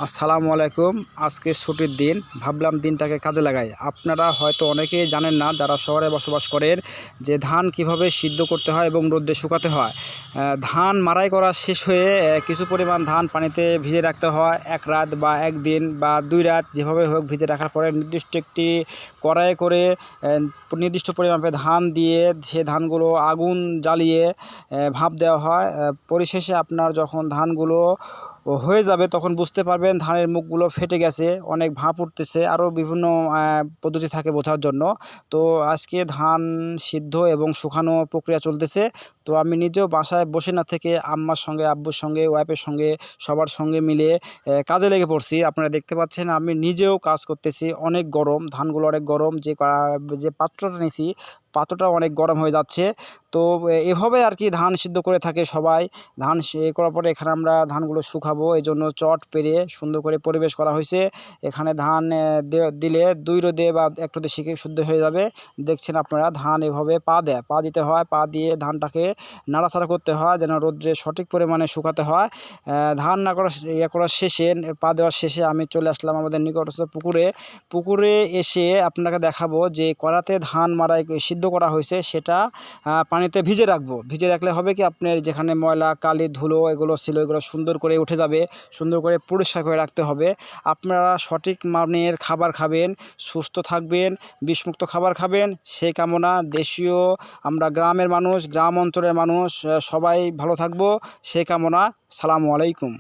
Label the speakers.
Speaker 1: আসসালামু আলাইকুম। আজকে ছুটির দিন, ভাবলাম দিনটাকে কাজে লাগাই। আপনারা হয়তো অনেকেই জানেন না, যারা শহরে বসবাস করেন, যে ধান কিভাবে সিদ্ধ করতে হয় এবং রোদে শুকাতে হয়। ধান মাড়াই করা শেষ হয়ে কিছু পরিমাণ ধান পানিতে ভিজে রাখতে হয়, এক রাত বা একদিন বা 2 রাত, যেভাবে হোক ভিজে রাখার পরে নির্দিষ্ট একটি কড়াইয়ে করে নির্দিষ্ট পরিমাণে ধান দিয়ে সে ধানগুলো আগুন জ্বালিয়ে ভাপ দেওয়া হয়। পরিশেষে আপনার যখন ধানগুলো হয়ে যাবে তখন বুঝতে পারবেন ধানের মুখগুলো ফেটে গেছে, অনেক ভাপ উঠতেছে। আরও বিভিন্ন পদ্ধতি থাকে বোঝার জন্য। তো আজকে ধান সিদ্ধ এবং শুকানো প্রক্রিয়া চলতেছে। তো আমি নিজেও বাসায় বসে না থেকে আম্মার সঙ্গে, আব্বুর সঙ্গে, ওয়াইফের সঙ্গে, সবার সঙ্গে মিলে কাজে লেগে পড়ছি। আপনারা দেখতে পাচ্ছেন আমি নিজেও কাজ করতেছি। অনেক গরম, ধানগুলো অনেক গরম। যে পাত্রটা নিয়েছি, পাত্রটা অনেক গরম হয়ে যাচ্ছে। তো এভাবে আর কি ধান সিদ্ধ করে থাকে সবাই। ধান করার পরে এখানে আমরা ধানগুলো শুকাবো, এই জন্য চট পেরে সুন্দর করে পরিবেশ করা হয়েছে। এখানে ধান দিলে 2 রোদে বা 1 রোদে শুদ্ধ হয়ে যাবে। দেখছেন আপনারা, ধান এভাবে পা দিতে হয়, পা দিয়ে ধানটাকে নাড়াচাড়া করতে হয় যেন রোদ্রে সঠিক পরিমাণে শুকাতে হয়। ধান না করা করার শেষে, পা দেওয়ার শেষে আমি চলে আসলাম আমাদের নিকটস্থ পুকুরে এসে আপনাকে দেখাবো যে কড়াতে ধান মাড়াই সিদ্ধ করা হয়েছে সেটা পানিতে ভিজে রাখবো। ভিজে রাখলে হবে কি, আপনার যেখানে ময়লা কালি ধুলো এগুলো ছিল, এগুলো সুন্দর করে উঠে যাবে। সুন্দর করে পরিষ্কার করে রাখতে হবে। আপনারা সঠিক মানের খাবার খাবেন, সুস্থ থাকবেন, বিষমুক্ত খাবার খাবেন, সেই কামনা। দেশীয় আমরা গ্রামের মানুষ, গ্রাম অঞ্চলের মানুষ, সবাই ভালো থাকবো সেই কামনা। সালামু আলাইকুম।